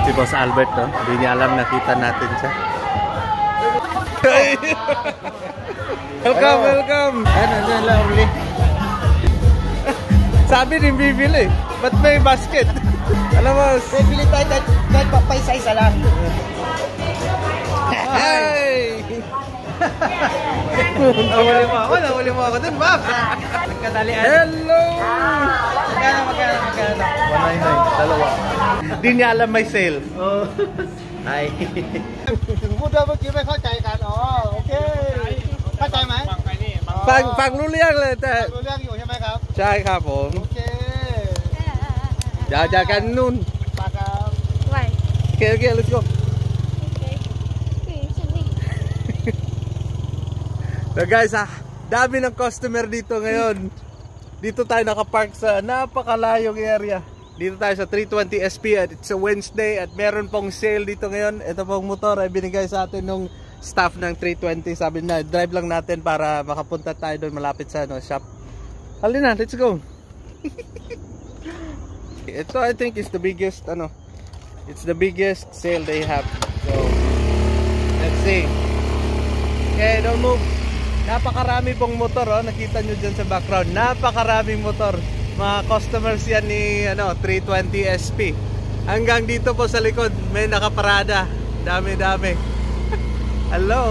Si Boss Albert, no? Hindi niya alam, nakita natin siya. Welcome, welcome! Ano lang ulit? Sabi din bibili. Ba't may basket? Alam mo, bibili tayo kahit papaisa-isa lang. Hi! Nahuli mo ako dun, Bob! Nagkadalian. Hello! Magkano? 199, dalawa. Di niya alam may sale. Oh. Hi. ถึงพูดด้วยเมื่อกี้ไม่เข้าใจกันอ๋อโอเคเข้าใจไหม ฟังรู้เรื่องเลยแต่ รู้เรื่องอยู่ใช่ไหมครับ ใช่ครับผม โอเค อย่าจากกันนู่น ปากครับ Right. โอเค let's go. Okay. So guys, dami ng customer dito ngayon. Dito tayo nakapark sa napakalayong area. Dito tayo sa 320 SP at it's a Wednesday at meron pong sale dito ngayon. Ito pong motor ay binigay sa atin nung staff ng 320. Sabi na, drive lang natin para makapunta tayo doon malapit sa shop. Halina, let's go. Ito I think is the biggest it's the biggest sale they have. So let's see. Okay, don't move. Napakarami pong motor, nakita nyo dyan sa background. Napakaraming motor. Mga customers yan ni 320 SP. Hanggang dito po sa likod may nakaparada. Dami-dami. Hello.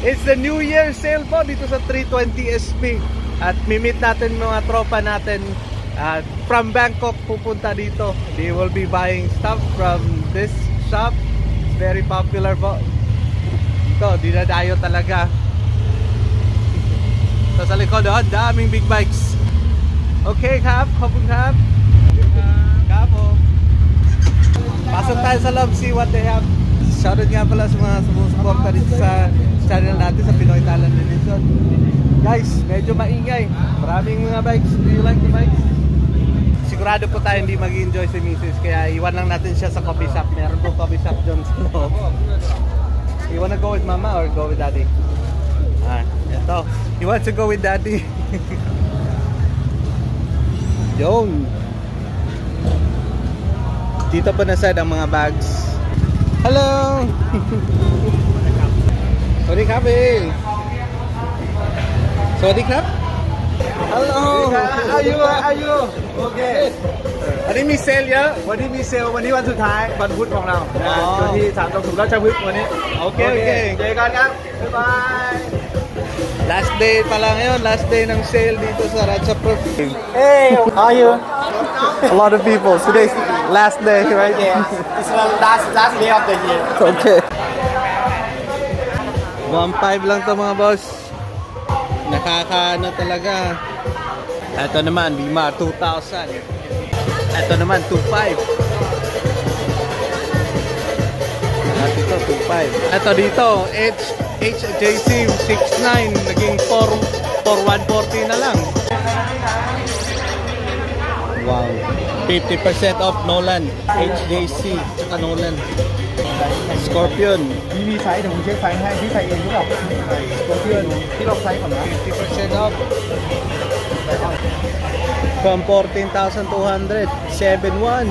It's the New Year sale po dito sa 320 SP. At mimit natin mga tropa natin from Bangkok pupunta dito. They will be buying stuff from this shop. It's very popular po. Ito, dinadayo talaga. So, sa likod doon, daming big bikes. Okay, Kap. Kapag Kap. Kapo. Pasok tayo sa loob, see what they have. Shoutout nga pala sa mga sumusuporta dito sa channel natin sa Pinoy Talent Division. Guys, medyo maingay. Maraming mga bikes. Do you like the bikes? Sigurado po tayo hindi mag-enjoy si Mrs. Kaya iwan lang natin siya sa coffee shop. Meron po coffee shop dyan sa loob. You wanna go with mama or go with daddy? Ito. You want to go with daddy? Yung. Dito pa na side ang mga bags. Hello! Sorry ka, Bill. Sorry ka? Hello! Are you okay อันนี้มีเซลเยอะ วันนี้มีเซลล์วันนี้วันสุดท้ายวันพุธของเราอยู่ที่สามตรงถูกราชพฤกษ์วันนี้ โอเคเจอกันครับบ๊ายบาย Last day pa lang yun, last day ng sale dito sa Ratchaproof. Hey, how are you? A lot of people, today's last day, right? Yeah, it's the last day of the year. Okay. 1.5 lang to mga boss. Nakakaano talaga. Ito naman, Bima 2,000. Ito naman 2.5. At ito 2.5. Ito dito, HJC 6.9 naging 4,140 na lang. Wow. 50% off Nolan. HJC tsaka Nolan. Scorpion มีไซส์เดี๋ยวผมเช็คไซส์ให้พี่ใส่เองหรือเปล่าตัวที่เราไซส์ก่อนนะ 50% off from 14,200 7.1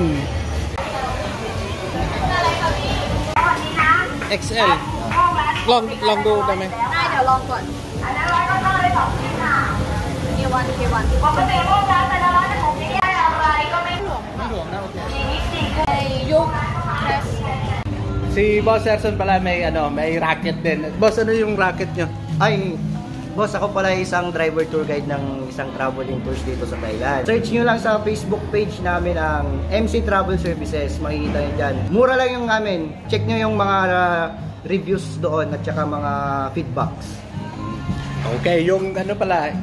XL ลองดูได้ไหมได้เดี๋ยวลองก่อนK1 ปกติพวกร้านแต่ละร้านผมไม่ได้อะไรก็ไม่หลวมนะโอเค ยุค Si Boss Erson pala may racket din. Boss, ano yung racket nyo? Ay, boss, ako pala isang driver tour guide ng isang traveling tours dito sa Thailand. Search nyo lang sa Facebook page namin ang MC Travel Services. Makikita nyo dyan. Mura lang yung namin. Check nyo yung mga reviews doon at saka mga feedbacks. Okay, yung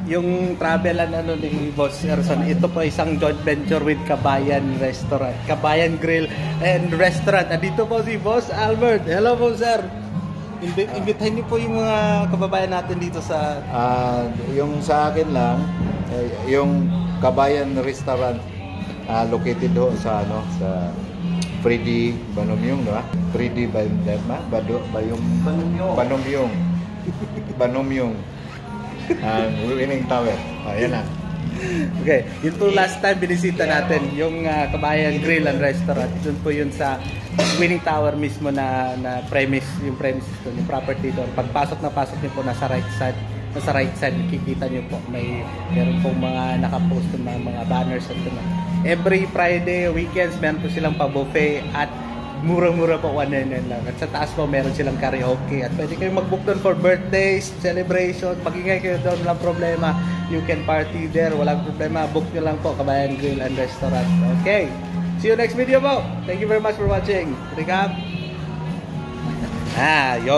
yung travelan ni Boss Erson, ito po isang joint venture with Kabayan Restaurant, Kabayan Grill and Restaurant. Dito po si Boss Albert. Hello po, sir. Imbitahin niyo po yung mga kababayan natin dito sa... yung sa akin lang, yung Kabayan Restaurant, located doon sa sa Freddy Banomyong, no? Freddy Banomyong. Banomyong. Winning Tower. Ayan na. Okay, yun po last time binisita natin, yung Kabayan Grill and Restaurant. Doon po yun sa Winning Tower mismo na premise, yung premises doon, yung property doon. Pagpasok na pasok niyo po nasa right side, kikita niyo po meron pong mga nakapost ng mga banners at doon. Every Friday, weekends, meron po silang pa-buffet at mura-mura po, 199 lang. At sa taas po, meron silang karaoke. At pwede kayong mag-book doon for birthdays, celebration. Pag-ingay kayo doon, walang problema. You can party there, walang problema. Book nyo lang po, Kabayan Grill and Restaurant. Okay. See you next video po. Thank you very much for watching. Recap. Yo.